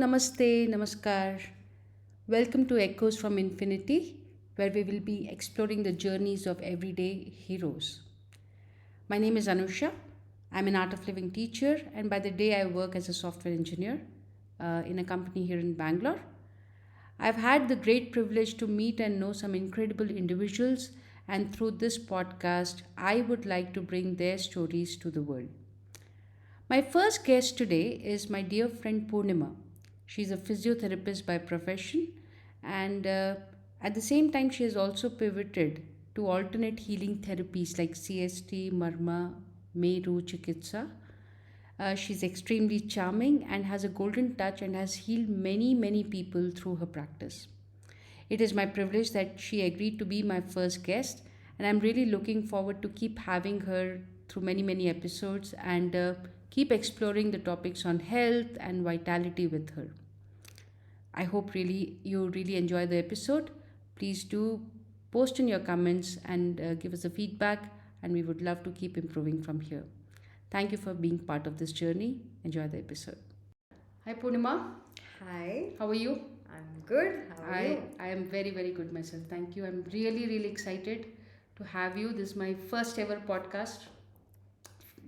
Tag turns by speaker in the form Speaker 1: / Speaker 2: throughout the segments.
Speaker 1: namaste, namaskar. Welcome to Echoes from Infinity, where we will be exploring the journeys of everyday heroes. My name is Anusha. I'm an art of living teacher, and by the day, I work as a software engineer in a company here in Bangalore. I've had the great privilege to meet and know some incredible individuals, and through this podcast, I would like to bring their stories to the world. My first guest today is my dear friend Poornima. She's a physiotherapist by profession, and at the same time, she has also pivoted to alternate healing therapies like CST, Marma, Meru Chikitsa. She's extremely charming and has a golden touch and has healed many people through her practice. It is my privilege that she agreed to be my first guest, and I'm really looking forward to keep having her through many episodes and keep exploring the topics on health and vitality with her. I hope really you really enjoy the episode. Please do post in your comments and give us a feedback, and we would love to keep improving from here. Thank you for being part of this journey. Enjoy the episode. Hi Purnima,
Speaker 2: Hi,
Speaker 1: how are you?
Speaker 2: I'm good. How are
Speaker 1: I
Speaker 2: you?
Speaker 1: I am very good myself. Thank you. I'm really excited to have you. This is my first ever podcast.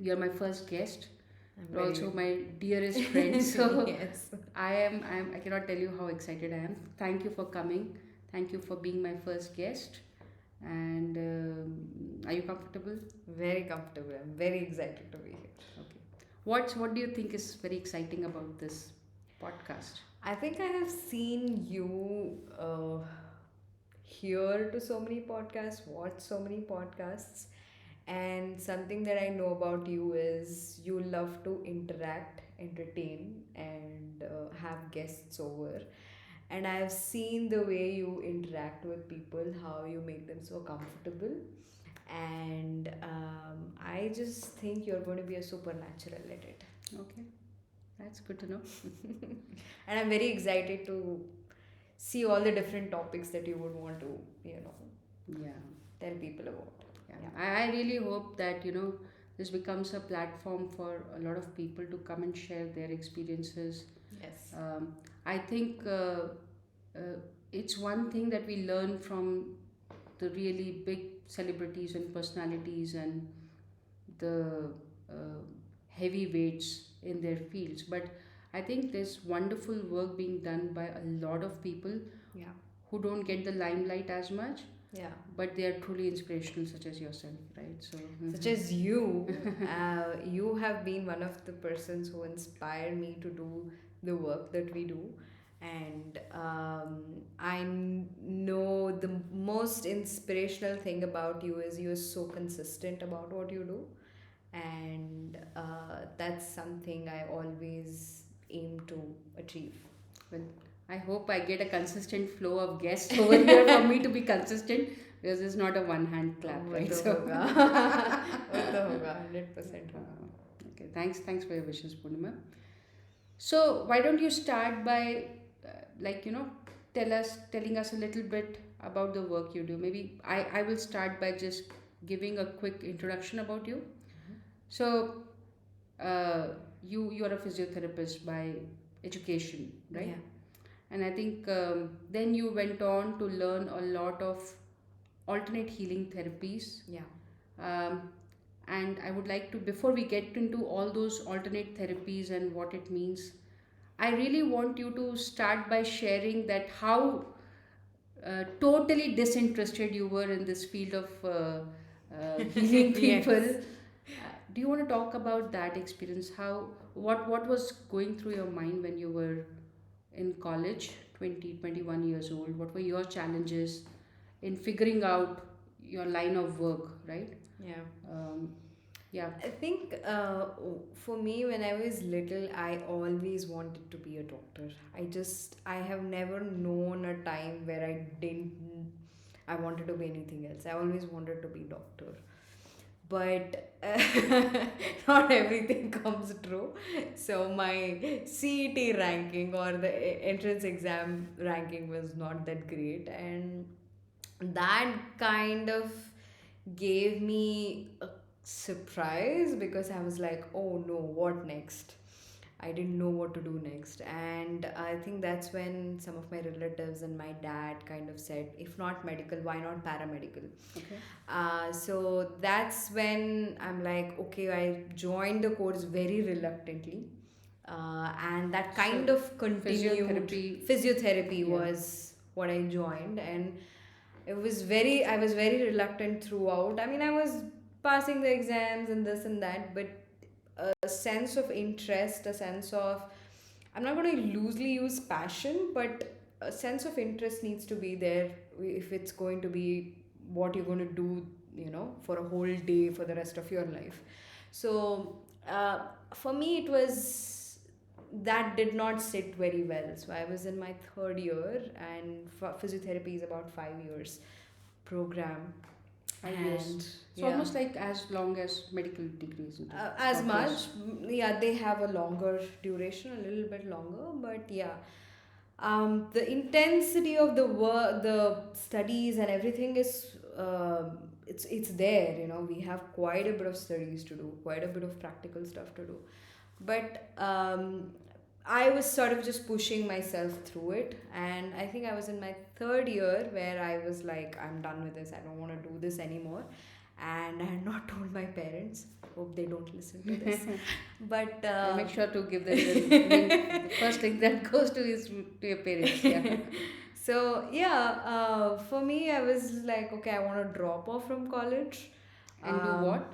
Speaker 1: You're my first guest.
Speaker 2: I'm
Speaker 1: You're also
Speaker 2: very
Speaker 1: my dearest friend. So
Speaker 2: yes.
Speaker 1: I cannot tell you how excited I am. Thank you for coming. Thank you for being my first guest. And are you comfortable?
Speaker 2: Very comfortable. I'm very excited to be here.
Speaker 1: Okay. What do you think is very exciting about this podcast?
Speaker 2: I think I have seen you hear to so many podcasts, watch so many podcasts, and something that I know about you is you love to interact, entertain, and have guests over. And I've seen the way you interact with people, how you make them so comfortable. And I just think you're going to be a supernatural at it.
Speaker 1: Okay, that's good to know.
Speaker 2: And I'm very excited to see all the different topics that you would want to, you know,
Speaker 1: Yeah.
Speaker 2: tell people about.
Speaker 1: Yeah,
Speaker 2: Yeah.
Speaker 1: I really hope that this becomes a platform for a lot of people to come and share their experiences.
Speaker 2: Yes.
Speaker 1: I think it's one thing that we learn from the really big celebrities and personalities and the uh, heavyweights in their fields, but I think there's wonderful work being done by a lot of people
Speaker 2: Yeah.
Speaker 1: who don't get the limelight as much,
Speaker 2: Yeah.
Speaker 1: but they are truly inspirational, such as yourself, right? So,
Speaker 2: Such as you, you have been one of the persons who inspire me to do the work that we do. And know the most inspirational thing about you is you're so consistent about what you do. And that's something I always aim to achieve.
Speaker 1: well, I hope I get a consistent flow of guests over here for me to be consistent because it's not a one hand clap,
Speaker 2: वो
Speaker 1: right?
Speaker 2: तो
Speaker 1: So,
Speaker 2: होगा वो तो होगा 100% होगा.
Speaker 1: okay, thanks for your wishes, Purnima. So, why don't you start by, like, telling us a little bit about the work you do? Maybe I will start by just giving a quick introduction about you. So, uh, you're a physiotherapist by education, right?
Speaker 2: Yeah.
Speaker 1: And I think then you went on to learn a lot of alternate healing therapies.
Speaker 2: Yeah.
Speaker 1: Um, and I would like to, before we get into all those alternate therapies and what it means, I really want you to start by sharing that how totally disinterested you were in this field of healing people.
Speaker 2: Yes.
Speaker 1: Do you want to talk about that experience? What was going through your mind when you were in college, 21 years old? What were your challenges in figuring out your line of work, right?
Speaker 2: Yeah.
Speaker 1: Um, yeah.
Speaker 2: I think for me, when I was little, I always wanted to be a doctor. I have never known a time where I wanted to be anything else. I always wanted to be doctor. But not everything comes true. So my CET ranking or the entrance exam ranking was not that great. And that kind of gave me a surprise because I was like, oh no, what next? I didn't know what to do next. And I think that's when some of my relatives and my dad kind of said, if not medical, why not paramedical?
Speaker 1: Okay.
Speaker 2: So that's when I'm like, okay, I joined the course very reluctantly. And that kind
Speaker 1: So
Speaker 2: of continued.
Speaker 1: physiotherapy,
Speaker 2: Physiotherapy
Speaker 1: yeah.
Speaker 2: was what I joined, and I was very reluctant throughout. I mean, I was passing the exams and this and that, but a sense of interest, a sense of, I'm not going to loosely use passion, but a sense of interest needs to be there if it's going to be what you're going to do, for a whole day for the rest of your life. So for me, it was, that did not sit very well. So I was in my third year, and physiotherapy is about 5 years program.
Speaker 1: 5 years.
Speaker 2: And
Speaker 1: So
Speaker 2: yeah,
Speaker 1: almost like as long as medical degrees, isn't it?
Speaker 2: as
Speaker 1: Doctors.
Speaker 2: much. Yeah, they have a longer duration, a little bit longer, but yeah, the intensity of the work, the studies and everything is, it's there. We have quite a bit of studies to do, quite a bit of practical stuff to do, but I was sort of just pushing myself through it. And I think I was in my third year where I was like, I'm done with this, I don't want to do this anymore. And I had not told my parents. Hope they don't listen to this. But
Speaker 1: Yeah, make sure to give them the, I mean, the first thing that goes to is to your parents. Yeah.
Speaker 2: so yeah, for me, I was like, okay, I want to drop off from college.
Speaker 1: And do
Speaker 2: um,
Speaker 1: what?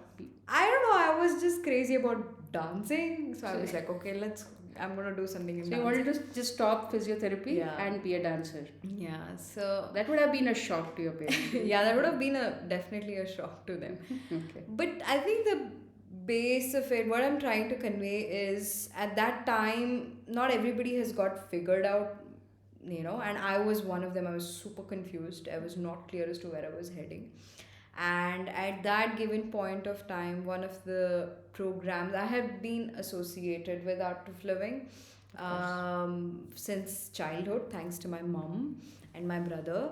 Speaker 2: I don't know, I was just crazy about dancing, so I
Speaker 1: So,
Speaker 2: was like, okay, I'm gonna do something in
Speaker 1: so you
Speaker 2: dancing.
Speaker 1: wanted to just stop physiotherapy
Speaker 2: Yeah.
Speaker 1: and be a dancer.
Speaker 2: Yeah, so
Speaker 1: That would have been a shock to your parents.
Speaker 2: yeah, that would have been definitely a shock to them.
Speaker 1: Okay.
Speaker 2: But I think the base of it, what I'm trying to convey is, at that time, not everybody has got figured out, and I was one of them. I was super confused. I was not clear as to where I was heading. And at that given point of time, one of the programs, I had been associated with Art of Living
Speaker 1: Of course.
Speaker 2: since childhood, thanks to my mom and my brother.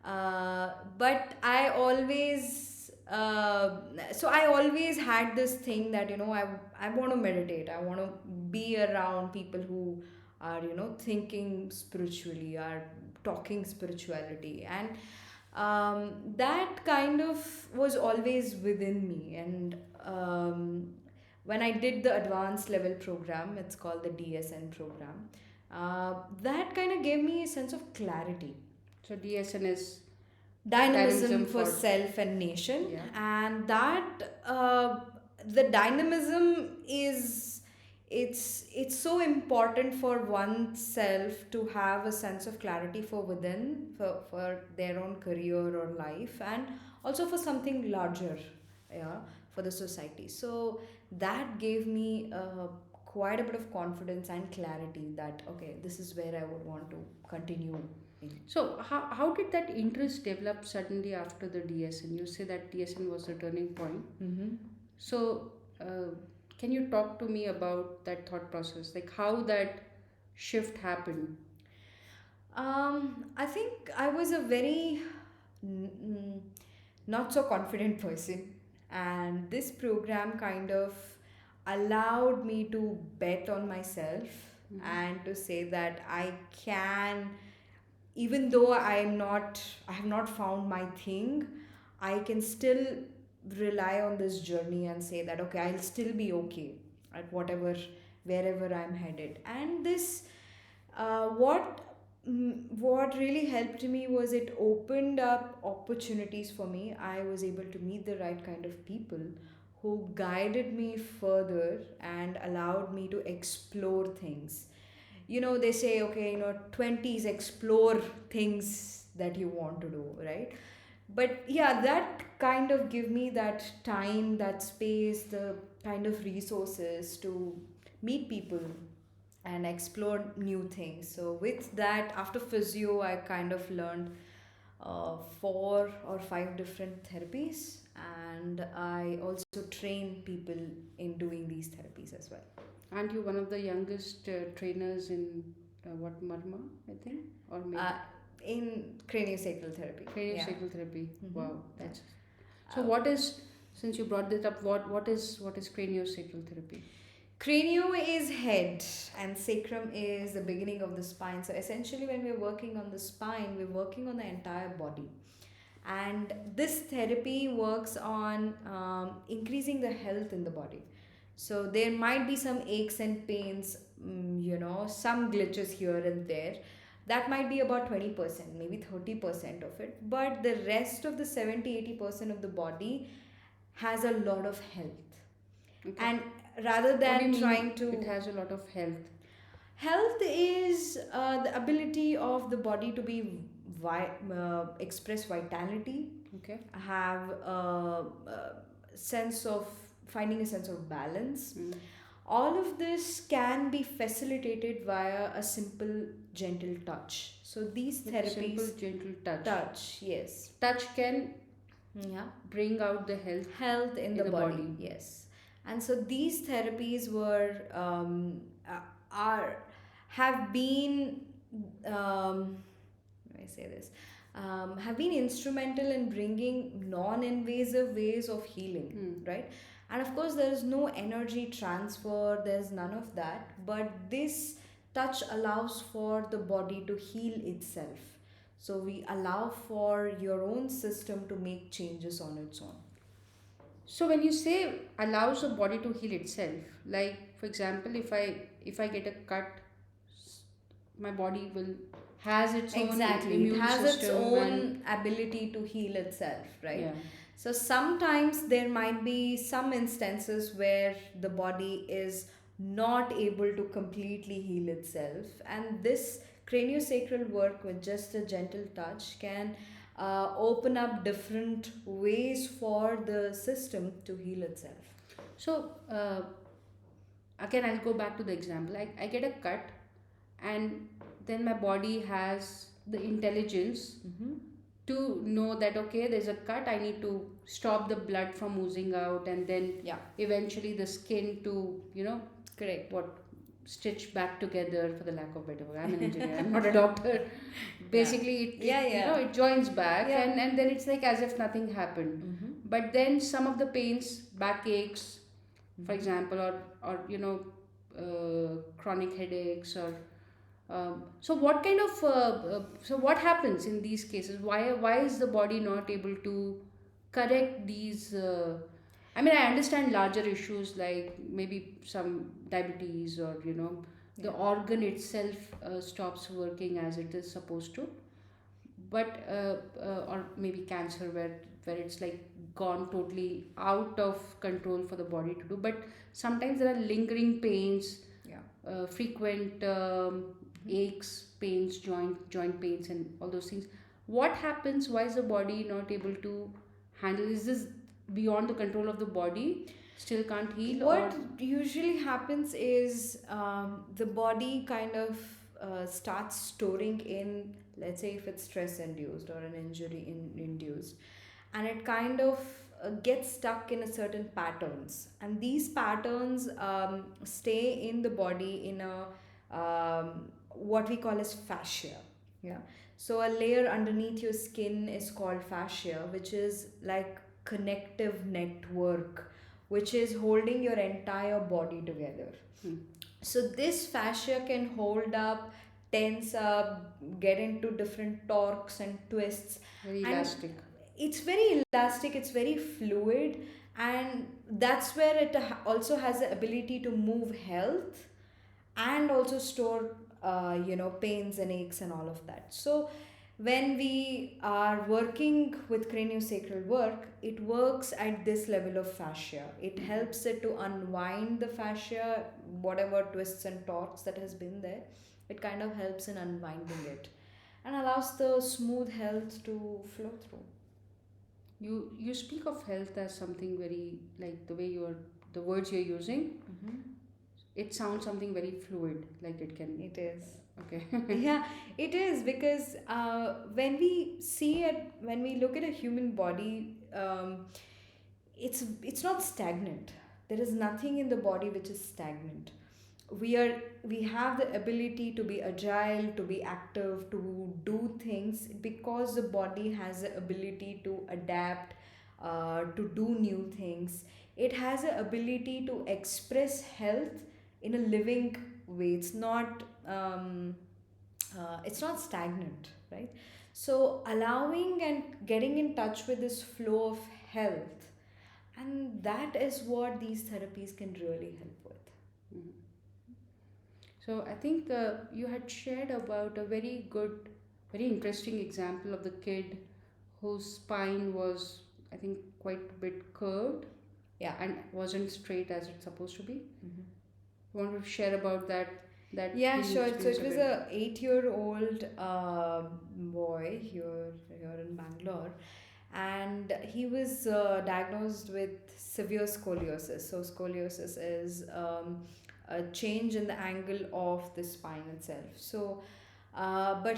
Speaker 2: But I always, so I always had this thing that, I want to meditate. I want to be around people who are, thinking spiritually, are talking spirituality. And that kind of was always within me. And when I did the advanced level program, it's called the DSN program, that kind of gave me a sense of clarity,
Speaker 1: So DSN is
Speaker 2: dynamism
Speaker 1: dynamism
Speaker 2: for
Speaker 1: for,
Speaker 2: self and nation.
Speaker 1: yeah.
Speaker 2: And that, the dynamism is, it's so important for oneself to have a sense of clarity for within, for their own career or life, and also for something larger, yeah, for the society. So that gave me quite a bit of confidence and clarity that, okay, this is where I would want to continue in.
Speaker 1: So how did that interest develop suddenly after the DSN? You say that DSN was the turning point.
Speaker 2: Mm-hmm.
Speaker 1: So can you talk to me about that thought process? Like how that shift happened?
Speaker 2: I think I was a very not so confident person, and this program kind of allowed me to bet on myself
Speaker 1: Mhm.
Speaker 2: and to say that I can, even though I have not found my thing, I can still rely on this journey and say that, okay, I'll still be okay at whatever, wherever I'm headed. And this, what really helped me was it opened up opportunities for me. I was able to meet the right kind of people who guided me further and allowed me to explore things. They say, okay, 20s, explore things that you want to do, right? But yeah, that kind of give me that time, that space, the kind of resources to meet people and explore new things. So with that, after physio, I kind of learned 4 or 5 different therapies, and I also train people in doing these therapies as well.
Speaker 1: Aren't you one of the youngest trainers in what, Marma, I think, or maybe
Speaker 2: uh, in craniosacral therapy. Yeah.
Speaker 1: craniosacral therapy? Wow,
Speaker 2: Yeah.
Speaker 1: that's so. What is, since you brought this up, what is craniosacral therapy?
Speaker 2: Cranio is head and sacrum is the beginning of the spine. So essentially, when we're working on the spine, we're working on the entire body. And this therapy works on increasing the health in the body. So there might be some aches and pains, some glitches here and there. That might be about 20%, maybe 30% of it. But the rest of the 70-80% of the body has a lot of health.
Speaker 1: Okay.
Speaker 2: And rather
Speaker 1: What do you
Speaker 2: than
Speaker 1: mean
Speaker 2: trying to
Speaker 1: it has a lot of health?
Speaker 2: health is the ability of the body to be express vitality,
Speaker 1: Okay.
Speaker 2: have a sense of finding a sense of balance.
Speaker 1: Mm.
Speaker 2: All of this can be facilitated via a simple gentle touch. So these
Speaker 1: With a simple,
Speaker 2: therapies,
Speaker 1: gentle touch.
Speaker 2: touch, yes,
Speaker 1: Touch can
Speaker 2: yeah,
Speaker 1: bring out the health
Speaker 2: health in
Speaker 1: in
Speaker 2: the
Speaker 1: the
Speaker 2: body,
Speaker 1: body.
Speaker 2: yes. And so these therapies were are have been how do I say this, have been instrumental in bringing non-invasive ways of healing,
Speaker 1: Hmm.
Speaker 2: right? And of course there is no energy transfer, there's none of that, but this touch allows for the body to heal itself. So we allow for your own system to make changes on its own.
Speaker 1: So when you say allows the body to heal itself, like for example, if I get a cut, my body will has its own
Speaker 2: Exactly. It
Speaker 1: immune
Speaker 2: has its
Speaker 1: system and
Speaker 2: own ability to heal itself, right?
Speaker 1: yeah.
Speaker 2: So sometimes there might be some instances where the body is not able to completely heal itself, and this craniosacral work with just a gentle touch can open up different ways for the system to heal itself.
Speaker 1: So again, I'll go back to the example. I get a cut, and then my body has the intelligence
Speaker 2: Mm-hmm.
Speaker 1: to know that okay, there's a cut, I need to stop the blood from oozing out, and then
Speaker 2: Yeah,
Speaker 1: eventually the skin to
Speaker 2: correct.
Speaker 1: what stitch back together, for the lack of better word. I'm an engineer, I'm not a doctor.
Speaker 2: Yeah.
Speaker 1: Basically
Speaker 2: Yeah, yeah.
Speaker 1: it joins back,
Speaker 2: Yeah.
Speaker 1: and then it's like as if nothing happened.
Speaker 2: Mm-hmm.
Speaker 1: But then some of the pains, backaches for
Speaker 2: Mm-hmm.
Speaker 1: example, or chronic headaches, or so what kind of so what happens in these cases? Why is the body not able to correct these? I mean, I understand larger issues like maybe some diabetes, or the
Speaker 2: Yeah.
Speaker 1: organ itself stops working as it is supposed to, but or maybe cancer, where it's like gone totally out of control for the body to do. But sometimes there are lingering pains,
Speaker 2: Yeah.
Speaker 1: frequent
Speaker 2: Mhm.
Speaker 1: aches, pains, joint pains, and all those things. What happens? Why is the body not able to handle? Is this beyond the control of the body? Still can't heal, or
Speaker 2: What usually happens is the body kind of starts storing in, let's say, if it's stress induced or an injury induced, and it kind of gets stuck in a certain patterns, and these patterns stay in the body in a what we call as fascia. Yeah. So a layer underneath your skin is called fascia, which is like connective network which is holding your entire body together.
Speaker 1: hmm,
Speaker 2: So this fascia can hold up, tense up, get into different torques and twists,
Speaker 1: very
Speaker 2: and
Speaker 1: elastic?
Speaker 2: it's very elastic, it's very fluid, and that's where it also has the ability to move health and also store pains and aches and all of that. So when we are working with craniosacral work, it works at this level of fascia. It helps it to unwind the fascia, whatever twists and torques that has been there. It kind of helps in unwinding it and allows the smooth health to flow through.
Speaker 1: You speak of health as something very, like the way you're the words you're using,
Speaker 2: Mm-hmm.
Speaker 1: it sounds something very fluid, like it can.
Speaker 2: It is.
Speaker 1: Okay.
Speaker 2: Yeah, it is because when we see it, when we look at a human body, it's not stagnant. There is nothing in the body which is stagnant. We have the ability to be agile, to be active, to do things because the body has the ability to adapt, to do new things. It has an ability to express health in a living way. It's not stagnant, right? So allowing and getting in touch with this flow of health, and that is what these therapies can really help with.
Speaker 1: Mhm. So I think you had shared about a very good, very interesting example of the kid whose spine was, I think, quite a bit curved
Speaker 2: Yeah.
Speaker 1: and wasn't straight as it's supposed to be.
Speaker 2: Mhm.
Speaker 1: You want to share about that
Speaker 2: Yeah,
Speaker 1: healing
Speaker 2: sure. So
Speaker 1: experience
Speaker 2: it
Speaker 1: a
Speaker 2: was
Speaker 1: bit?
Speaker 2: a 8-year-old boy here in Bangalore, and he was diagnosed with severe scoliosis. So scoliosis is a change in the angle of the spine itself. But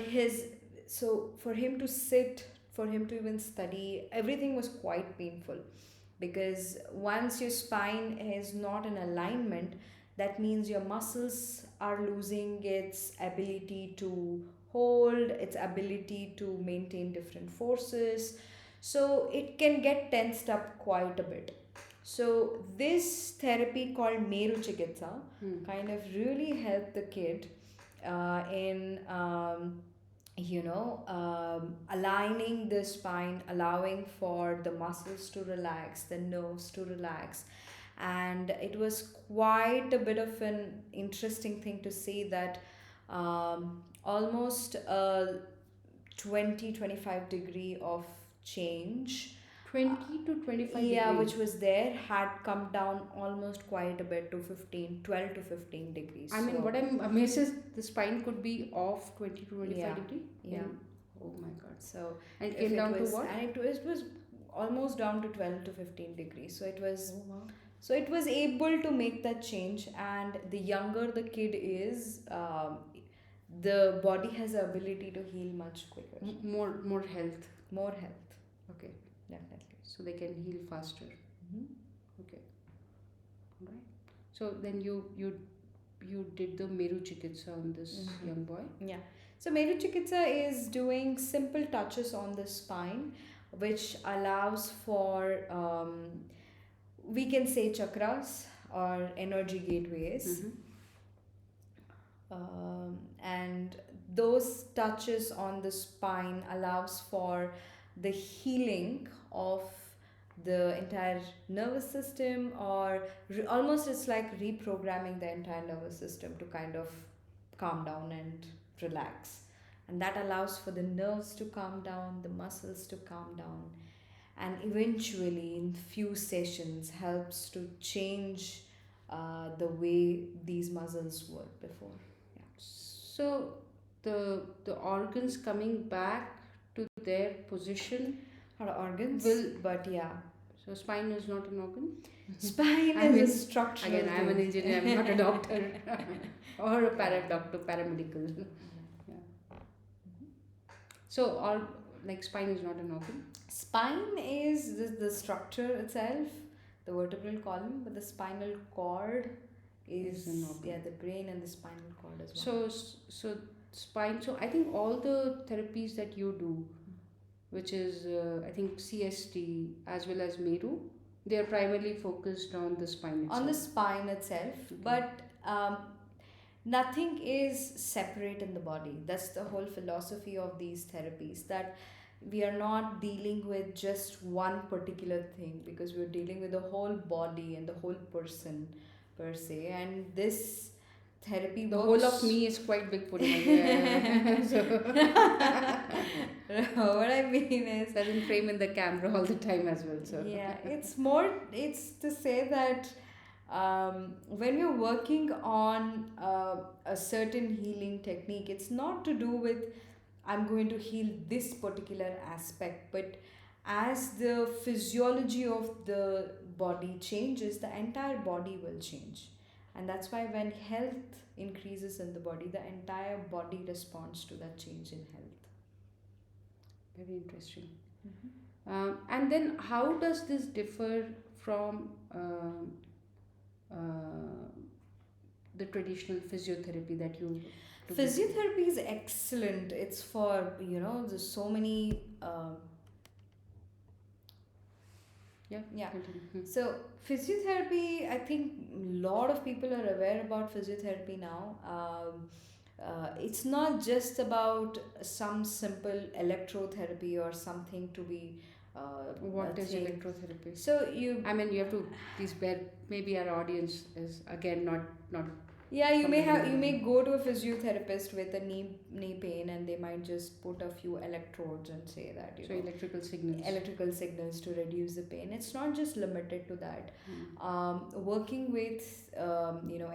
Speaker 2: so for him to sit, for him to even study, everything was quite painful, because once your spine is not in alignment, that means your muscles are losing its ability to hold, its ability to maintain different forces, so it can get tensed up quite a bit. So this therapy called Meru Chikitsa
Speaker 1: Hmm.
Speaker 2: kind of really helped the kid in aligning the spine, allowing for the muscles to relax, the nerves to relax. And it was quite a bit of an interesting thing to see that almost a 20-25 degree of change,
Speaker 1: 20 to 25
Speaker 2: yeah,
Speaker 1: degree.
Speaker 2: which was there, had come down almost quite a bit to 15, 12 to 15 degrees.
Speaker 1: I mean,
Speaker 2: So
Speaker 1: what I'm amazed is the spine could be off 20 to 25
Speaker 2: yeah,
Speaker 1: degree.
Speaker 2: yeah.
Speaker 1: Oh my god.
Speaker 2: So
Speaker 1: And it
Speaker 2: if
Speaker 1: came
Speaker 2: it
Speaker 1: down to
Speaker 2: was,
Speaker 1: what?
Speaker 2: and it was almost down to 12 to 15 degrees. So it was,
Speaker 1: Oh wow.
Speaker 2: so it was able to make that change. And the younger the kid is, the body has the ability to heal much quicker.
Speaker 1: More health.
Speaker 2: More health,
Speaker 1: Okay.
Speaker 2: definitely.
Speaker 1: So they can heal faster.
Speaker 2: Hmm.
Speaker 1: Okay. All right. So then you did the Meru Chikitsa on this
Speaker 2: Mhm.
Speaker 1: young boy.
Speaker 2: Yeah. So Meru Chikitsa is doing simple touches on the spine, which allows for, we can say, chakras or energy gateways.
Speaker 1: Mm-hmm.
Speaker 2: And those touches on the spine allows for the healing of the entire nervous system, or almost it's like reprogramming the entire nervous system to kind of calm down and relax. And that allows for the nerves to calm down, the muscles to calm down, and eventually in few sessions helps to change the way these muscles work before.
Speaker 1: So the organs coming back to their position
Speaker 2: Or organs,
Speaker 1: will.
Speaker 2: but yeah,
Speaker 1: So spine is not an organ.
Speaker 2: spine
Speaker 1: I
Speaker 2: is a
Speaker 1: mean,
Speaker 2: structural
Speaker 1: again, I'm an
Speaker 2: thing.
Speaker 1: engineer. I'm not a doctor or a doctor, paramedical. Yeah. So all like spine is not an organ.
Speaker 2: Spine is the structure itself, the vertebral column, but the spinal cord
Speaker 1: Is an
Speaker 2: is,
Speaker 1: organ.
Speaker 2: yeah, the brain and the spinal cord as well.
Speaker 1: So spine. So I think all the therapies that you do, which is I think CST as well as Meru, they are primarily focused on the spine itself.
Speaker 2: On the spine itself,
Speaker 1: Okay.
Speaker 2: but nothing is separate in the body. That's the whole philosophy of these therapies, that we are not dealing with just one particular thing, because we're dealing with the whole body and the whole person per se. And this therapy
Speaker 1: The
Speaker 2: works.
Speaker 1: whole of me is quite big, Poornima. Yeah. So
Speaker 2: What I mean is,
Speaker 1: doesn't frame in the camera all the time as well. So
Speaker 2: yeah, it's to say that when you're working on a certain healing technique, it's not to do with I'm going to heal this particular aspect, but as the physiology of the body changes, the entire body will change. And that's why when health increases in the body, the entire body responds to that change in health.
Speaker 1: very interesting.
Speaker 2: Mhm.
Speaker 1: And then how does this differ from uh, the traditional physiotherapy that you took?
Speaker 2: Physiotherapy is excellent. It's for, there's so many
Speaker 1: Yeah,
Speaker 2: Yeah.
Speaker 1: continue.
Speaker 2: So physiotherapy, I think a lot of people are aware about physiotherapy now. It's not just about some simple electrotherapy or something to be a
Speaker 1: What is
Speaker 2: thing.
Speaker 1: electrotherapy?
Speaker 2: So you,
Speaker 1: I mean, you have to please bear. Maybe our audience is again not
Speaker 2: yeah,
Speaker 1: somebody who
Speaker 2: you
Speaker 1: knows.
Speaker 2: may go to a physiotherapist with a knee pain, and they might just put a few electrodes and say that
Speaker 1: So electrical signals.
Speaker 2: electrical signals to reduce the pain. It's not just limited to that. Working with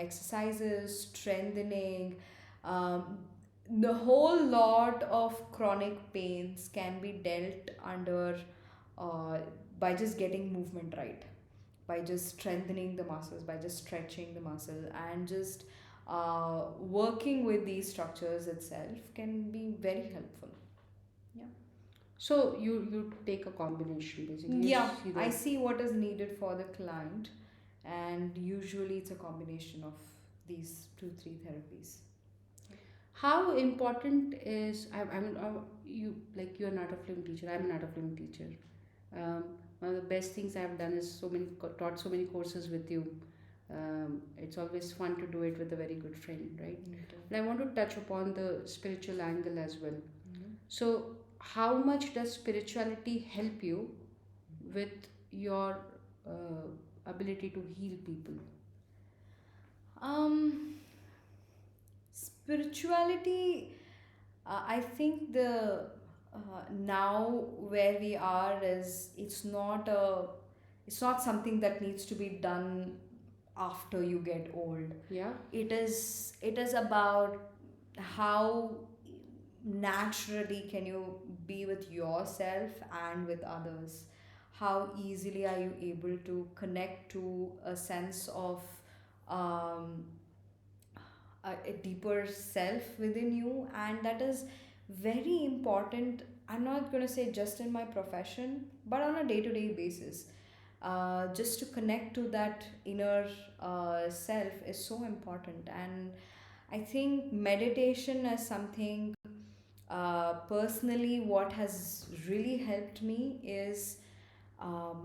Speaker 2: exercises, strengthening, um, the whole lot of chronic pains can be dealt under uh, by just getting movement right, by just strengthening the muscles, by just stretching the muscle, and just working with these structures itself can be very helpful. Yeah.
Speaker 1: So you take a combination basically. You
Speaker 2: Yeah,
Speaker 1: see
Speaker 2: I
Speaker 1: the
Speaker 2: see what is needed for the client, and usually it's a combination of these two, three therapies.
Speaker 1: how important is I mean you like you're an art of living teacher. I'm an art of living teacher. Um, One of the best things I've done is taught so many courses with you. It's always fun to do it with a very good friend, right? And I want to touch upon the spiritual angle as well.
Speaker 2: Mhm.
Speaker 1: So, how much does spirituality help you with your ability to heal people?
Speaker 2: Um, Spirituality, I think the now where we are is it's not something that needs to be done after you get old.
Speaker 1: Yeah.
Speaker 2: It is about how naturally can you be with yourself and with others. How easily are you able to connect to a sense of um, a deeper self within you, and that is very important. I'm not going to say just in my profession, but on a day-to-day basis, just to connect to that inner self is so important. And I think meditation is something, personally, what has really helped me is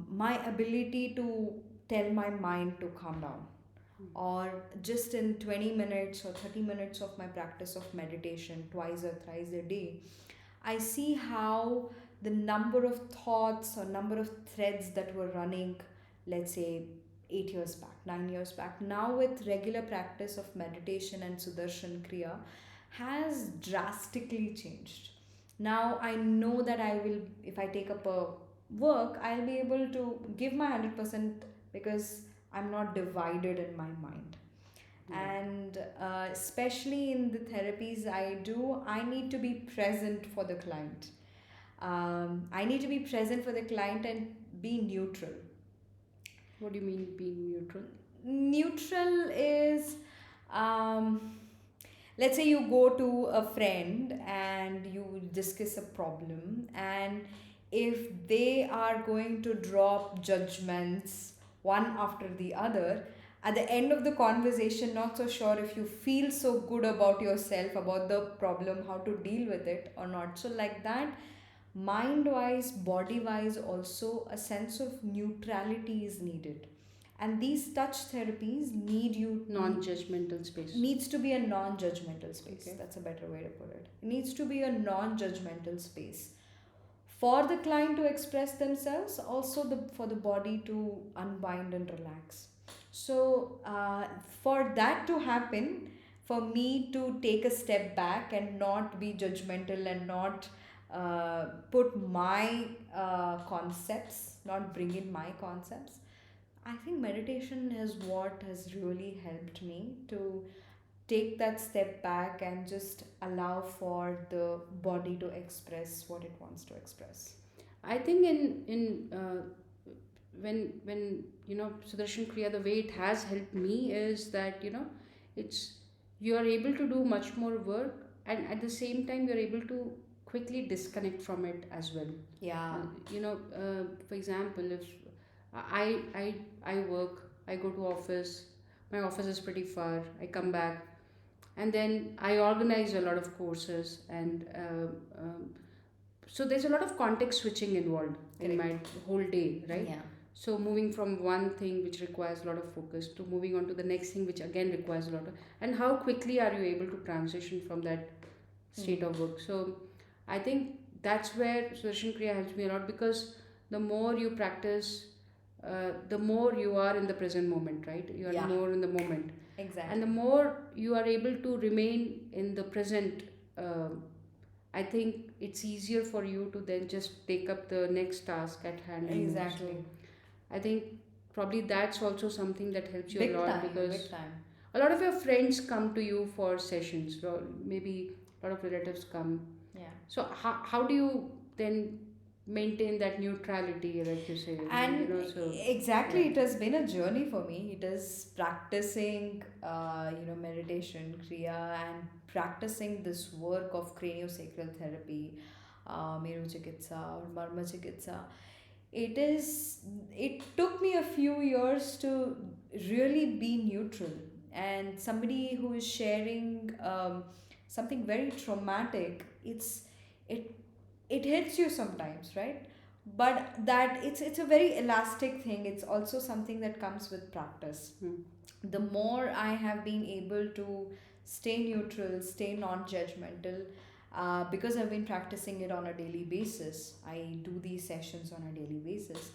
Speaker 2: my ability to tell my mind to calm down, or just in 20 minutes or 30 minutes of my practice of meditation twice or thrice a day, I see how the number of thoughts or number of threads that were running, let's say 8 years back, 9 years back, now with regular practice of meditation and Sudarshan Kriya, has drastically changed. Now I know that I will, if I take up a work, I'll be able to give my 100% because I'm not divided in my mind.
Speaker 1: Yeah.
Speaker 2: And especially in the therapies I do, I need to be present for the client. I need to be present for the client and be neutral.
Speaker 1: What do you mean being neutral?
Speaker 2: Neutral is, um, let's say you go to a friend and you discuss a problem, and if they are going to drop judgments one after the other, at the end of the conversation, not so sure if you feel so good about yourself, about the problem, how to deal with it or not. So like that, mind wise, body wise, also a sense of neutrality is needed. And these touch therapies need you
Speaker 1: Non-judgmental space.
Speaker 2: needs to be a non-judgmental space.
Speaker 1: Okay.
Speaker 2: That's a better way to put it. It needs to be a non-judgmental space for the client to express themselves, also for the body to unbind and relax. So for that to happen, for me to take a step back and not be judgmental and not put my concepts, not bring in my concepts, I think meditation is what has really helped me to take that step back and just allow for the body to express what it wants to express.
Speaker 1: I think in when Sudarshan Kriya, the way it has helped me is that it's you are able to do much more work, and at the same time you're able to quickly disconnect from it as well.
Speaker 2: Yeah.
Speaker 1: For example, if I work, I go to office, my office is pretty far, I come back, and then I organize a lot of courses, and so there's a lot of context switching involved in my
Speaker 2: Correct.
Speaker 1: whole day, right?
Speaker 2: Yeah.
Speaker 1: So moving from one thing which requires a lot of focus to moving on to the next thing which again requires a lot of, and how quickly are you able to transition from that state
Speaker 2: Hmm.
Speaker 1: of work? So I think that's where Sudarshan Kriya helps me a lot, because the more you practice, the more you are in the present moment, right? You are
Speaker 2: Yeah,
Speaker 1: more in the moment, and the
Speaker 2: exactly.
Speaker 1: more you are able to remain in the present. Uh, I think it's easier for you to then just take up the next task at hand and move. So
Speaker 2: Exactly.
Speaker 1: I think probably that's also something that helps you a
Speaker 2: Big
Speaker 1: lot,
Speaker 2: time,
Speaker 1: because
Speaker 2: big time.
Speaker 1: a lot of your friends come to you for sessions, or maybe a lot of relatives come.
Speaker 2: Yeah.
Speaker 1: So how do you then maintain that neutrality, like you say,
Speaker 2: And
Speaker 1: so yeah.
Speaker 2: exactly, it has been a journey for me. It is practicing, meditation, kriya, and practicing this work of craniosacral therapy, Meru Chikitsa or Marma Chikitsa. It is. It took me a few years to really be neutral, and somebody who is sharing something very traumatic. It it hits you sometimes, right? But that it's a very elastic thing. It's also something that comes with practice.
Speaker 1: Hmm.
Speaker 2: The more I have been able to stay neutral, stay non-judgmental, because I've been practicing it on a daily basis. I do these sessions on a daily basis.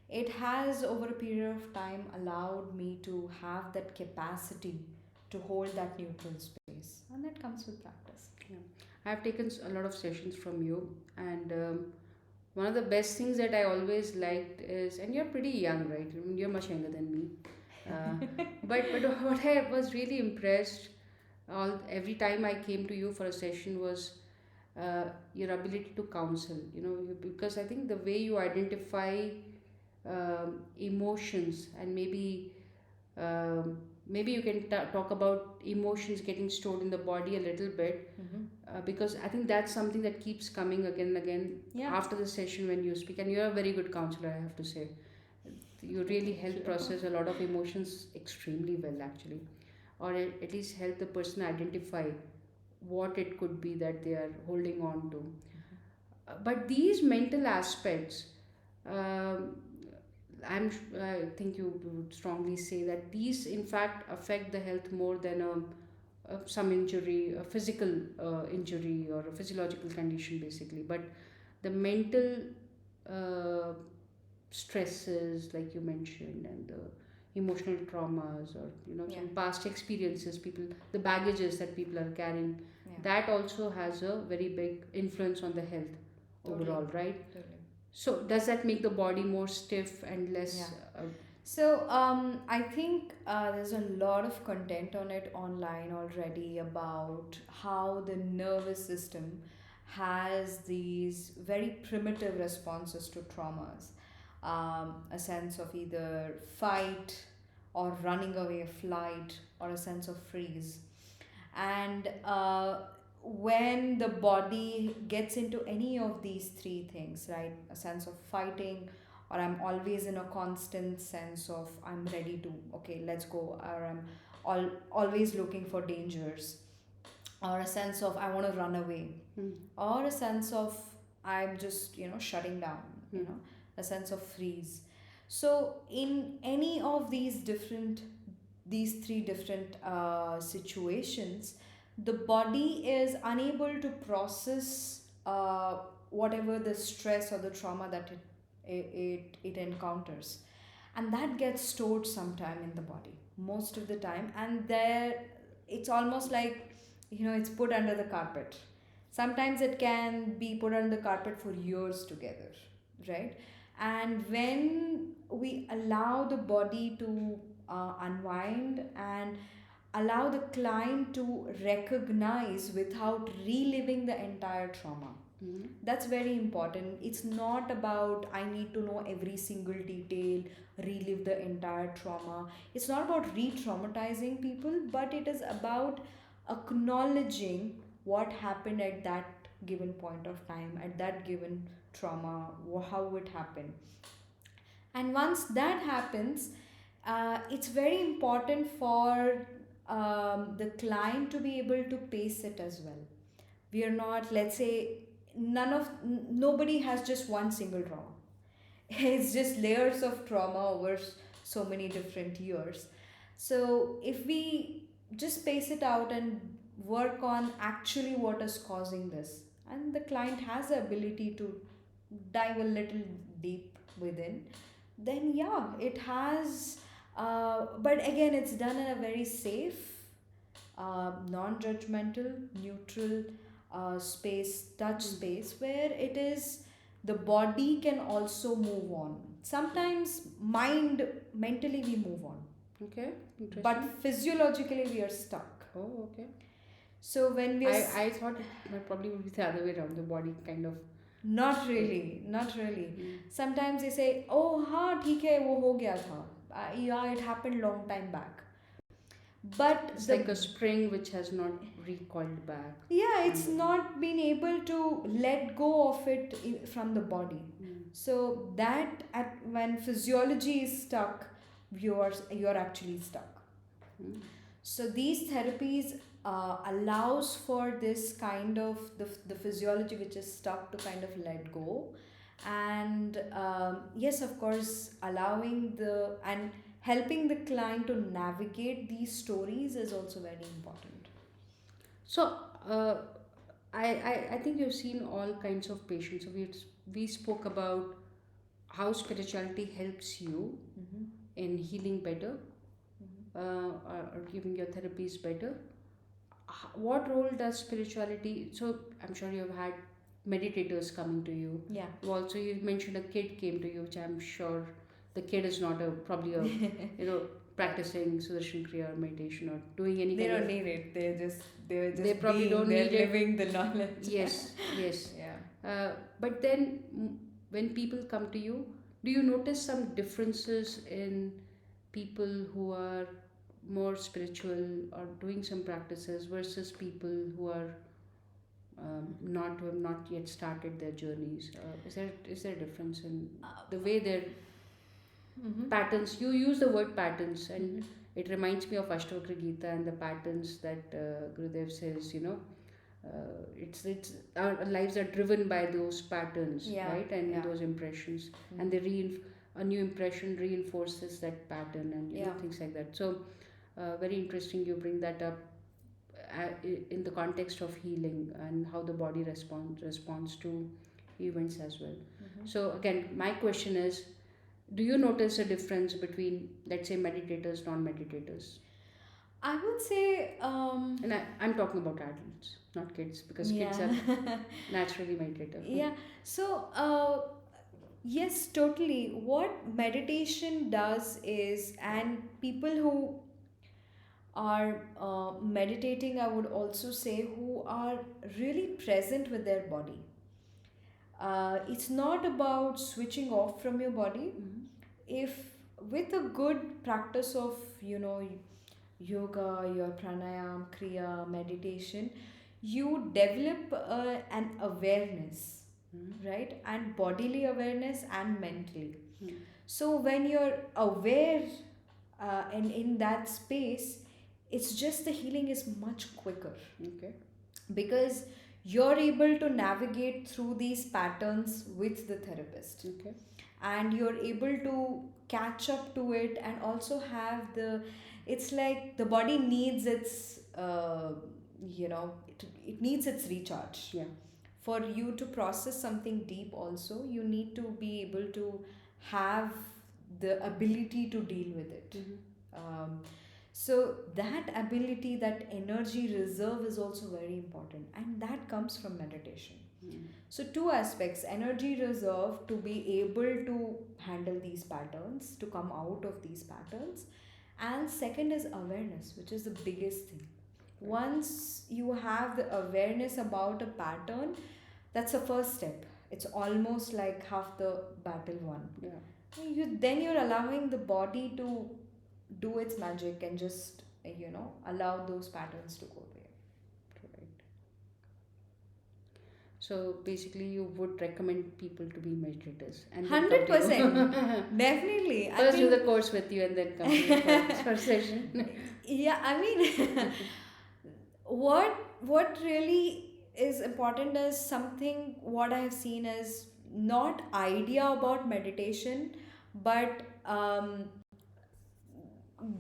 Speaker 2: It has over a period of time allowed me to have that capacity to hold that neutral space, and that comes with practice.
Speaker 1: Yeah. I've taken a lot of sessions from you, and one of the best things that I always liked is, and you're pretty young, right? I mean, you're much younger than me. Uh, but what I was really impressed every time I came to you for a session was your ability to counsel. Because I think the way you identify emotions, and maybe you can talk about emotions getting stored in the body a little bit,
Speaker 2: Mm-hmm.
Speaker 1: because I think that's something that keeps coming again and again
Speaker 2: Yeah.
Speaker 1: after the session when you speak. And you're a very good counselor, I have to say. You really
Speaker 2: Thank
Speaker 1: help
Speaker 2: you.
Speaker 1: process a lot of emotions extremely well, actually, or at least help the person identify what it could be that they are holding on to. But these mental aspects, um, I think you would strongly say that these, in fact, affect the health more than some injury, a physical injury or a physiological condition, basically. But the mental uh, stresses, like you mentioned, and the emotional traumas, or
Speaker 2: Yeah.
Speaker 1: some past experiences, people, the baggages that people are carrying,
Speaker 2: Yeah.
Speaker 1: that also has a very big influence on the health
Speaker 2: Totally.
Speaker 1: overall, right?
Speaker 2: Totally.
Speaker 1: So does that make the body more stiff and
Speaker 2: Yeah.
Speaker 1: less
Speaker 2: So I think there's a lot of content on it online already about how the nervous system has these very primitive responses to traumas. A sense of either fight or running away, flight, or a sense of freeze. And when the body gets into any of these three things, right, a sense of fighting, or I'm always in a constant sense of I'm ready to, okay, let's go, or I'm always looking for dangers, or a sense of I want to run away,
Speaker 1: mm,
Speaker 2: or a sense of I'm just, shutting down,
Speaker 1: mm,
Speaker 2: a sense of freeze. So in any of these three different situations, the body is unable to process whatever the stress or the trauma that it encounters, and that gets stored sometime in the body most of the time, and there it's almost like, it's put under the carpet. Sometimes it can be put under the carpet for years together, right? And when we allow the body to unwind and allow the client to recognize without reliving the entire trauma,
Speaker 1: mm,
Speaker 2: that's very important. It's not about I need to know every single detail, relive the entire trauma. It's not about re traumatizing people, but it is about acknowledging what happened at that given point of time, at that given trauma, how it happened. And once that happens, it's very important for the client to be able to pace it as well. We are not, let's say, nobody has just one single trauma. It's just layers of trauma over so many different years. So if we just space it out and work on actually what is causing this, and the client has the ability to dive a little deep within, then yeah, it has. But again, it's done in a very safe, non-judgmental, neutral space, touch space, where it is the body can also move on. Sometimes mentally we move on,
Speaker 1: Okay,
Speaker 2: but
Speaker 1: interesting.
Speaker 2: physiologically we are stuck.
Speaker 1: Oh, okay.
Speaker 2: So when we are
Speaker 1: I thought it might probably would be the other way around. The body kind of.
Speaker 2: not really, not really.
Speaker 1: Mm.
Speaker 2: Sometimes they say, oh हाँ ठीक है वो हो गया था. Yeah, it happened long time back. But
Speaker 1: It's
Speaker 2: the
Speaker 1: like a spring which has not recoiled back.
Speaker 2: yeah, it's
Speaker 1: from
Speaker 2: not been able to let go of it from the body.
Speaker 1: Mm.
Speaker 2: So that when physiology is stuck, you're actually stuck.
Speaker 1: Mm.
Speaker 2: So these therapies allows for this kind of the physiology which is stuck to kind of let go, and yes, of course, allowing the and helping the client to navigate these stories is also very important.
Speaker 1: So, uh, I think you've seen all kinds of patients. So we spoke about how spirituality helps you
Speaker 2: Mm-hmm.
Speaker 1: in healing better,
Speaker 2: Mm-hmm.
Speaker 1: or giving your therapies better. What role does spirituality? So I'm sure you've had meditators coming to you.
Speaker 2: Yeah.
Speaker 1: You mentioned a kid came to you, which I'm sure the kid is not a probably a practicing Sudarshan Kriya or meditation or doing any
Speaker 2: They
Speaker 1: kind
Speaker 2: don't
Speaker 1: of.
Speaker 2: need it. They're just
Speaker 1: They probably don't
Speaker 2: they're
Speaker 1: need it.
Speaker 2: living the knowledge.
Speaker 1: Yes, yes.
Speaker 2: Yeah.
Speaker 1: But then when people come to you, do you notice some differences in people who are more spiritual or doing some practices versus people who are not who have not yet started their journeys? Is there a difference in the way their
Speaker 2: Mm-hmm.
Speaker 1: patterns? You use the word patterns, and
Speaker 2: Mm-hmm.
Speaker 1: it reminds me of Ashtavakra Gita and the patterns that Gurudev says. It's our lives are driven by those patterns,
Speaker 2: Yeah.
Speaker 1: right, and
Speaker 2: Yeah.
Speaker 1: those impressions, and
Speaker 2: Mm-hmm.
Speaker 1: a new impression reinforces that pattern, and
Speaker 2: Yeah.
Speaker 1: things like that. So, very interesting. You bring that up in the context of healing and how the body responds to events as well.
Speaker 2: Mm-hmm.
Speaker 1: So again, my question is, do you notice a difference between, let's say, meditators, non-meditators?
Speaker 2: I would say,
Speaker 1: And I'm talking about adults, not kids, because kids
Speaker 2: yeah.
Speaker 1: are naturally meditative.
Speaker 2: Yeah. So, yes, totally. What meditation does is, and people who are meditating, I would also say, who are really present with their body. It's not about switching off from your body.
Speaker 1: Mhm.
Speaker 2: If with a good practice of, yoga, your pranayam, kriya, meditation, you develop an awareness,
Speaker 1: Mhm.
Speaker 2: right? And bodily awareness and mentally.
Speaker 1: Mhm.
Speaker 2: So when you're aware and in that space, it's just the healing is much quicker
Speaker 1: Okay.
Speaker 2: because you're able to navigate through these patterns with the therapist,
Speaker 1: Okay.
Speaker 2: and you're able to catch up to it, and also have the it's like the body needs its it needs its recharge.
Speaker 1: Yeah.
Speaker 2: For you to process something deep also, you need to be able to have the ability to deal with it.
Speaker 1: Mhm.
Speaker 2: um, so that ability, that energy reserve is also very important, and that comes from meditation.
Speaker 1: Mhm.
Speaker 2: So, two aspects: energy reserve to be able to handle these patterns, to come out of these patterns, and second is awareness, which is the biggest thing. Once you have the awareness about a pattern, that's the first step. It's almost like half the battle won.
Speaker 1: Yeah.
Speaker 2: Then you're allowing the body to do its magic and just allow those patterns to go away.
Speaker 1: Right. So basically, you would recommend people to be meditators and then come to you.
Speaker 2: 100%. Definitely. I
Speaker 1: First do the
Speaker 2: mean,
Speaker 1: course with you and then come to you for session.
Speaker 2: yeah, I mean, what really is important is something what I have seen is not idea about meditation, but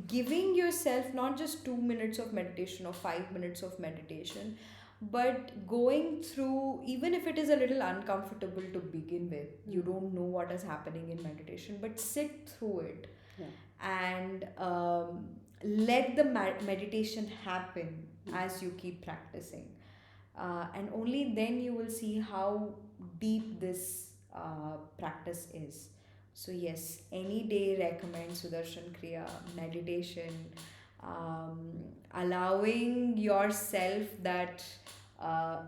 Speaker 2: giving yourself not just 2 minutes of meditation or 5 minutes of meditation, but going through, even if it is a little uncomfortable to begin with, you don't know what is happening in meditation, but sit through it.
Speaker 1: Yeah.
Speaker 2: And let the meditation happen as you keep practicing. And only then you will see how deep this practice is. So yes, any day recommend Sudarshan Kriya, meditation, allowing yourself that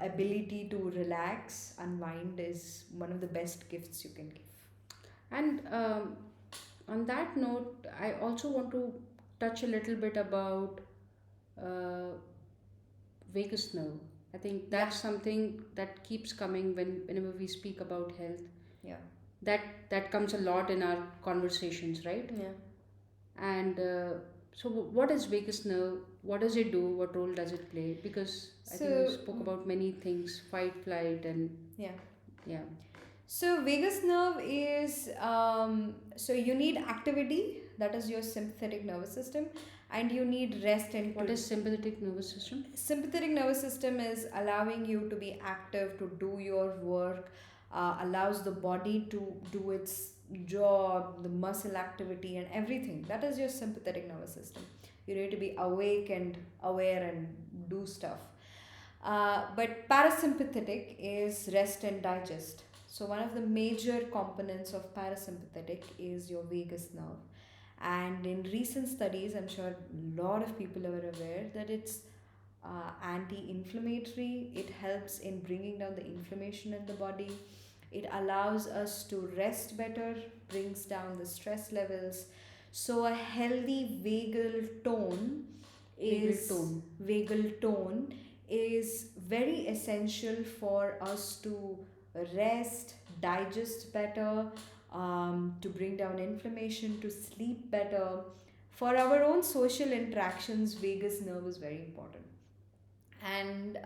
Speaker 2: ability to relax, unwind is one of the best gifts you can give.
Speaker 1: And on that note, I also want to touch a little bit about uh, vagus nerve. I think that's something that keeps coming whenever we speak about health.
Speaker 2: Yeah.
Speaker 1: That comes a lot in our conversations, right?
Speaker 2: Yeah.
Speaker 1: And so, what is vagus nerve? What does it do? What role does it play? Because I think you spoke about many things: fight, flight, and yeah.
Speaker 2: So vagus nerve is so you need activity, that is your sympathetic nervous system, and you need rest and
Speaker 1: What is sympathetic nervous system?
Speaker 2: Sympathetic nervous system is allowing you to be active, to do your work, allows the body to do its job, the muscle activity and everything. That is your sympathetic nervous system. You need to be awake and aware and do stuff. But parasympathetic is rest and digest. So one of the major components of parasympathetic is your vagus nerve. And in recent studies, I'm sure a lot of people are aware that it's anti-inflammatory. It helps in bringing down the inflammation in the body. It allows us to rest better, brings down the stress levels. So a healthy vagal tone is very essential for us to rest, digest better, to bring down inflammation, to sleep better. For our own social interactions, vagus nerve is very important. And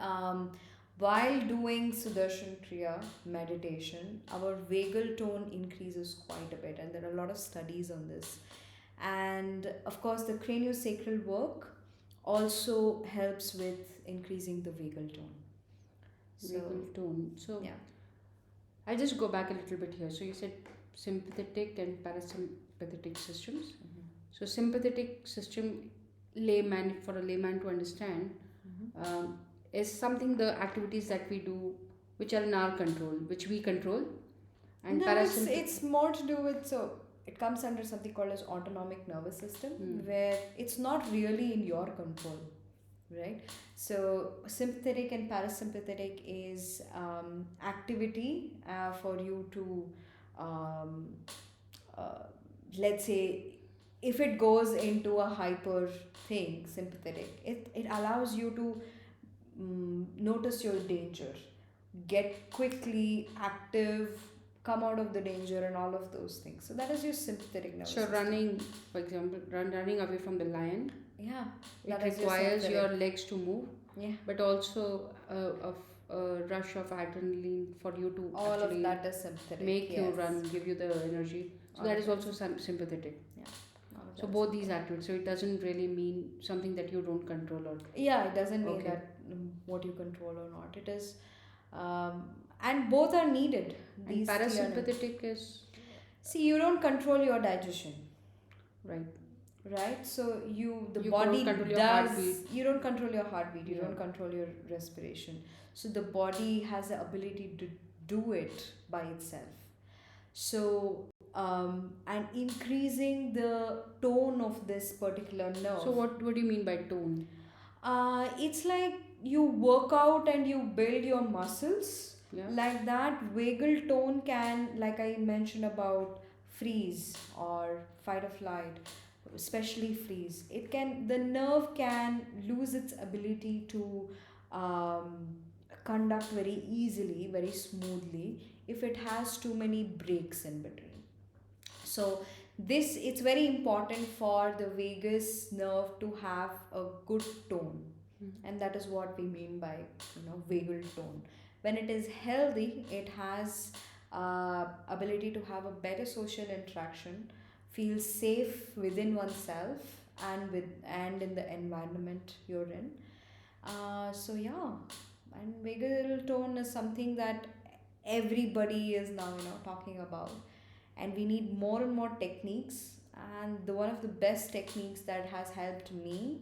Speaker 2: while doing Sudarshan Kriya meditation, our vagal tone increases quite a bit, and there are a lot of studies on this. And of course, the craniosacral work also helps with increasing the vagal tone.
Speaker 1: Vagal tone. So
Speaker 2: yeah.
Speaker 1: I'll just go back a little bit here. So you said sympathetic and parasympathetic systems.
Speaker 2: Mm-hmm.
Speaker 1: So sympathetic system, for a layman to understand, is something, the activities that we do which are in our control, which we control. And
Speaker 2: no, it's more to do with, so it comes under something called as autonomic nervous system, where it's not really in your control, right? So sympathetic and parasympathetic is activity for you to let's say, if it goes into a hyper thing, sympathetic, it allows you to notice your danger, get quickly active, come out of the danger, and all of those things. So that is your sympathetic nervous system.
Speaker 1: Running, for example, running away from the lion.
Speaker 2: Yeah,
Speaker 1: it requires your legs to move.
Speaker 2: Yeah,
Speaker 1: but also a rush of adrenaline for you to
Speaker 2: all
Speaker 1: actually
Speaker 2: of that is sympathetic,
Speaker 1: make you run, give you the energy. So that is also sympathetic.
Speaker 2: Yeah.
Speaker 1: So both these activities. So it doesn't really mean something that you don't control or.
Speaker 2: Yeah, it doesn't mean that what you control or not. It is, and both are needed.
Speaker 1: And parasympathetic is.
Speaker 2: See, you don't control your digestion.
Speaker 1: Right.
Speaker 2: So you body does. You don't control your heartbeat. You don't control your respiration. So the body has the ability to do it by itself. So and increasing the tone of this particular nerve.
Speaker 1: So what do you mean by tone?
Speaker 2: It's like you work out and you build your muscles. Yeah. Like that, vagal tone can, like I mentioned about freeze or fight or flight, especially freeze. The nerve can lose its ability to conduct very easily, very smoothly, if it has too many breaks in between. So it's very important for the vagus nerve to have a good tone, and that is what we mean by vagal tone. When it is healthy, it has ability to have a better social interaction, feel safe within oneself and in the environment you're in. So yeah, and vagal tone is something that everybody is now talking about, and we need more and more techniques. And the one of the best techniques that has helped me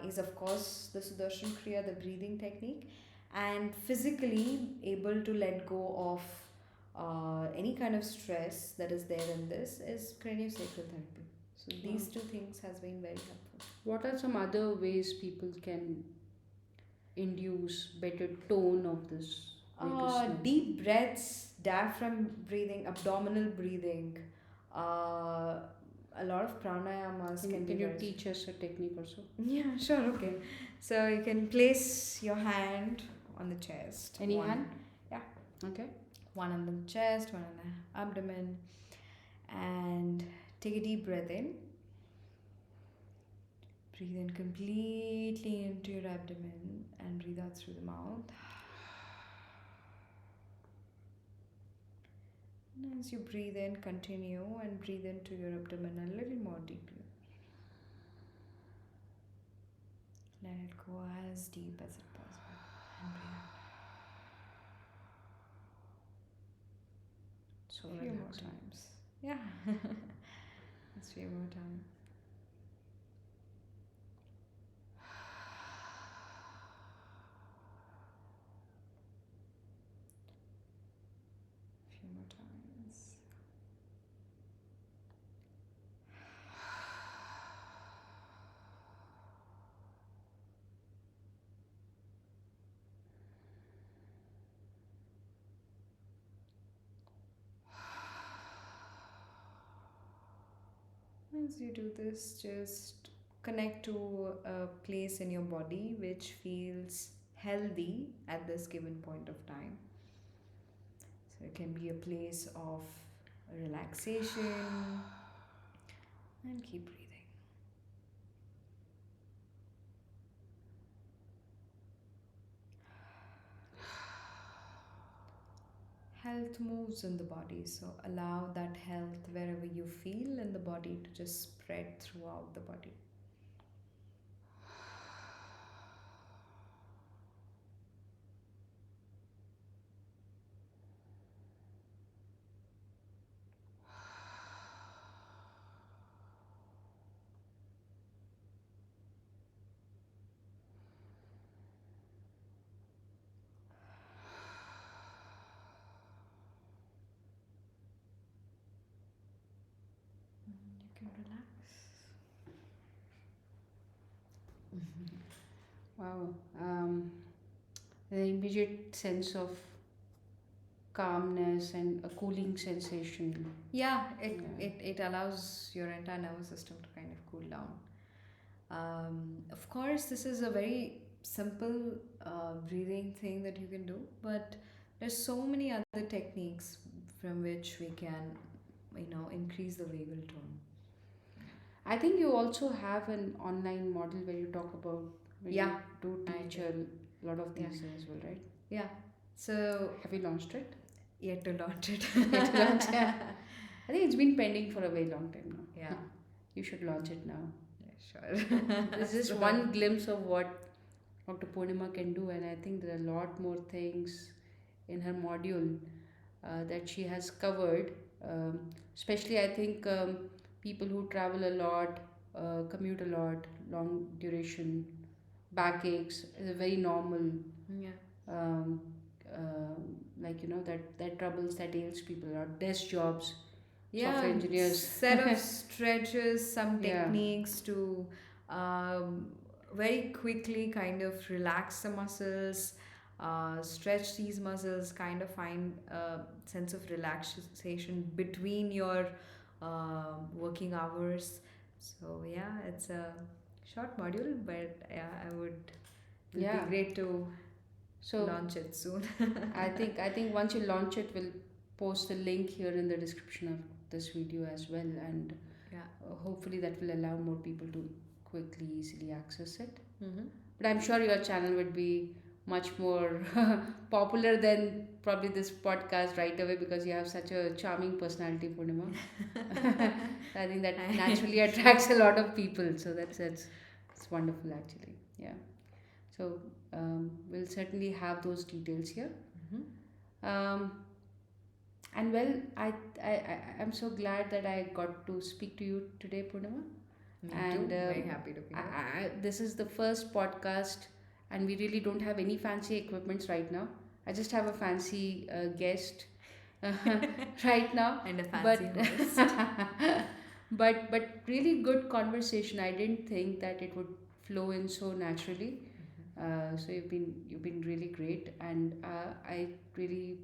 Speaker 2: is of course the Sudarshan Kriya, the breathing technique, and physically able to let go of any kind of stress that is there in this is craniosacral therapy. So
Speaker 1: Wow.
Speaker 2: these two things has been very helpful.
Speaker 1: What are some other ways people can induce better tone of this vagus nerve?
Speaker 2: Deep breaths, diaphragm breathing, abdominal breathing. A lot of pranayamas can be
Speaker 1: Can you
Speaker 2: very.
Speaker 1: teach us a technique also?
Speaker 2: Yeah, sure, okay. So you can place your hand on the chest.
Speaker 1: Any
Speaker 2: one,
Speaker 1: hand?
Speaker 2: Yeah.
Speaker 1: Okay.
Speaker 2: One on the chest, one on the abdomen, and take a deep breath in. Breathe in completely into your abdomen and breathe out through the mouth. And as you breathe in, continue and breathe into your abdomen a little more deeply. Let it go as deep as it possible. And breathe out.
Speaker 1: So
Speaker 2: A few more
Speaker 1: relaxing.
Speaker 2: times. Yeah. Let's few more times. Few more times. As you do this, just connect to a place in your body which feels healthy at this given point of time. So it can be a place of relaxation, and keep breathing. Health moves in the body, so allow that health wherever you feel in the body to just spread throughout the body. You can relax.
Speaker 1: Wow. The immediate sense of calmness and a cooling sensation.
Speaker 2: Yeah,
Speaker 1: Yeah.
Speaker 2: it allows your entire nervous system to kind of cool down. Of course, this is a very simple breathing thing that you can do, but there's so many other techniques from which we can, increase the vagal tone.
Speaker 1: I think you also have an online model where you talk about when
Speaker 2: Yeah,
Speaker 1: you do
Speaker 2: I
Speaker 1: teach
Speaker 2: do.
Speaker 1: a lot of
Speaker 2: Yeah.
Speaker 1: these as well, right?
Speaker 2: Yeah. So
Speaker 1: Have you launched it?
Speaker 2: yet to launch it.
Speaker 1: Yet to launch it. I think it's been pending for a very long time now.
Speaker 2: Yeah.
Speaker 1: You should launch it now.
Speaker 2: Yeah, sure.
Speaker 1: This is
Speaker 2: So-
Speaker 1: one glimpse of what Dr. Poornima can do, and I think there are a lot more things in her module that she has covered. Especially, I think people who travel a lot, commute a lot, long duration, backaches is a very normal.
Speaker 2: Yeah.
Speaker 1: Um, like that troubles that ails people a lot. Desk jobs, software
Speaker 2: Yeah,
Speaker 1: engineers.
Speaker 2: set of stretches, some
Speaker 1: Yeah.
Speaker 2: techniques to um, very quickly kind of relax the muscles, stretch these muscles, kind of find a sense of relaxation between your working hours. So yeah, it's a short module, but yeah, it would
Speaker 1: Yeah.
Speaker 2: be great to
Speaker 1: So
Speaker 2: launch it soon.
Speaker 1: I think once you launch it, we'll post the link here in the description of this video as well, and
Speaker 2: Yeah.
Speaker 1: hopefully that will allow more people to quickly, easily access it.
Speaker 2: Mm-hmm.
Speaker 1: But I'm sure your channel would be much more popular than probably this podcast right away because you have such a charming personality, Purnima. I think that naturally attracts a lot of people. So that's it's wonderful actually. Yeah. So we'll certainly have those details here.
Speaker 2: Mhm.
Speaker 1: Um, and well, I'm so glad that I got to speak to you today, Purnima.
Speaker 2: Me too.
Speaker 1: And
Speaker 2: Very happy to be here.
Speaker 1: this is the first podcast, and we really don't have any fancy equipments right now. I just have a fancy guest right now,
Speaker 2: And a
Speaker 1: but
Speaker 2: fancy host.
Speaker 1: but really good conversation. I didn't think that it would flow in so naturally. So you've been really great, and I really.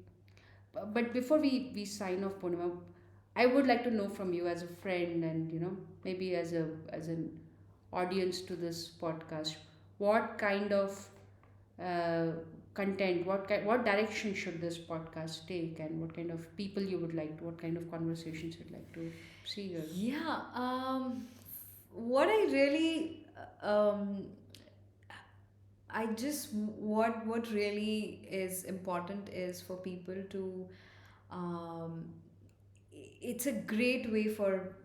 Speaker 1: But before we sign off, Purnima, I would like to know from you as a friend, and maybe as an audience to this podcast, what kind of uh, content, what direction should this podcast take, and what kind of people you would like to, what kind of conversations you'd like to see here.
Speaker 2: Yeah, what I really, I just what really is important is for people to, um, it's a great way for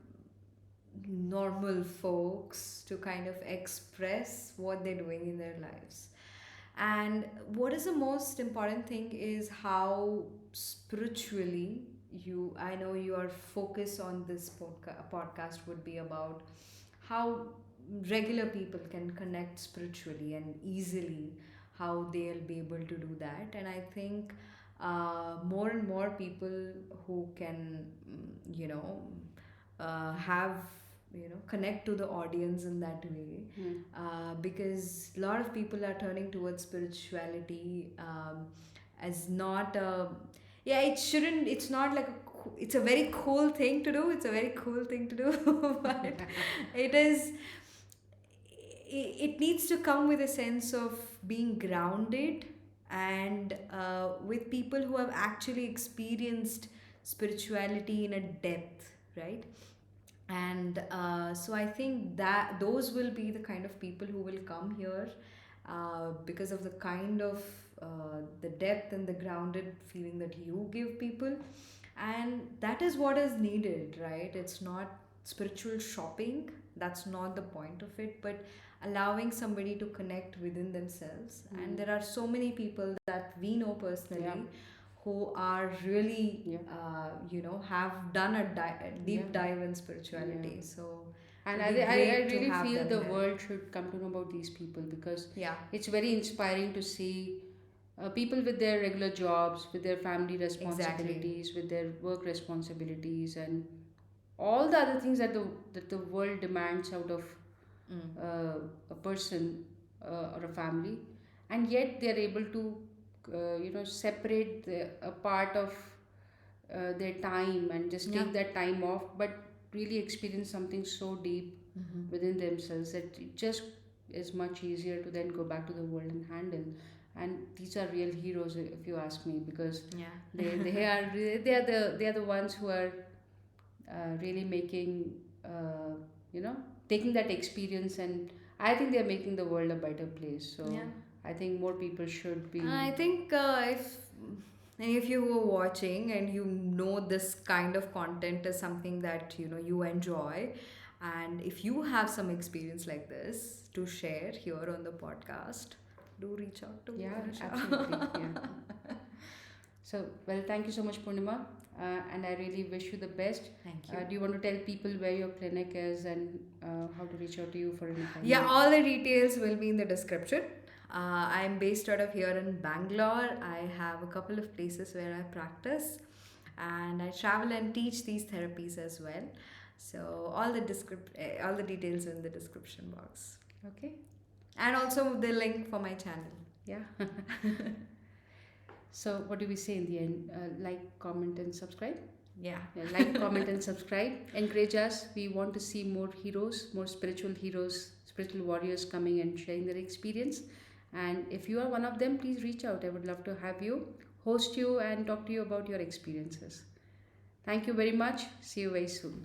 Speaker 2: normal folks to kind of express what they're doing in their lives. And what is the most important thing is how spiritually I know your focus on this podcast would be about how regular people can connect spiritually and easily, how they'll be able to do that. And I think more and more people who can, have, connect to the audience in that way,
Speaker 1: Hmm.
Speaker 2: because a lot of people are turning towards spirituality, as not a, yeah, it shouldn't, it's not like it's a very cool thing to do, it's a very cool thing to do, but it is, it needs to come with a sense of being grounded, and with people who have actually experienced spirituality in a depth, right? And so I think that those will be the kind of people who will come here, because of the kind of the depth and the grounded feeling that you give people. And that is what is needed, right? It's not spiritual shopping, that's not the point of it, but allowing somebody to connect within themselves. And there are so many people that we know personally,
Speaker 1: Yeah.
Speaker 2: who are really,
Speaker 1: Yeah.
Speaker 2: have done a deep
Speaker 1: Yeah.
Speaker 2: dive in spirituality.
Speaker 1: Yeah.
Speaker 2: So
Speaker 1: And
Speaker 2: it'll
Speaker 1: I,
Speaker 2: be
Speaker 1: I, I
Speaker 2: great to
Speaker 1: really
Speaker 2: have
Speaker 1: feel
Speaker 2: them
Speaker 1: the
Speaker 2: here.
Speaker 1: world should come to know about these people because
Speaker 2: Yeah,
Speaker 1: it's very inspiring to see people with their regular jobs, with their family responsibilities, with their work responsibilities, and all the other things that the world demands out of a person or a family, and yet they are able to separate a part of their time and just
Speaker 2: yeah.
Speaker 1: take that time off, but really experience something so deep within themselves that it just is much easier to then go back to the world and handle. And these are real heroes, if you ask me, because
Speaker 2: Yeah.
Speaker 1: they are the ones who are really making you know taking that experience, and I think they are making the world a better place. So
Speaker 2: Yeah.
Speaker 1: I think more people should be.
Speaker 2: I think if any of you who are watching and you know this kind of content is something that you enjoy, and if you have some experience like this to share here on the podcast, do reach out to
Speaker 1: Yeah,
Speaker 2: Anusha.
Speaker 1: absolutely. Yeah. So, well, thank you so much, Purnima, and I really wish you the best.
Speaker 2: Thank you.
Speaker 1: Do you want to tell people where your clinic is and how to reach out to you for any kind
Speaker 2: Yeah,
Speaker 1: of?
Speaker 2: all the details will be in the description. I'm based out of here in Bangalore. I have a couple of places where I practice, and I travel and teach these therapies as well. So all the details in the description box,
Speaker 1: Okay.
Speaker 2: and also the link for my channel.
Speaker 1: Yeah. So, what do we say in the end? Like, comment, and subscribe.
Speaker 2: Yeah.
Speaker 1: Yeah, like, comment, and subscribe. Encourage us. We want to see more heroes, spiritual warriors coming and sharing their experience. And if you are one of them, please reach out. I would love to have you, host you, and talk to you about your experiences. Thank you very much. See you very soon.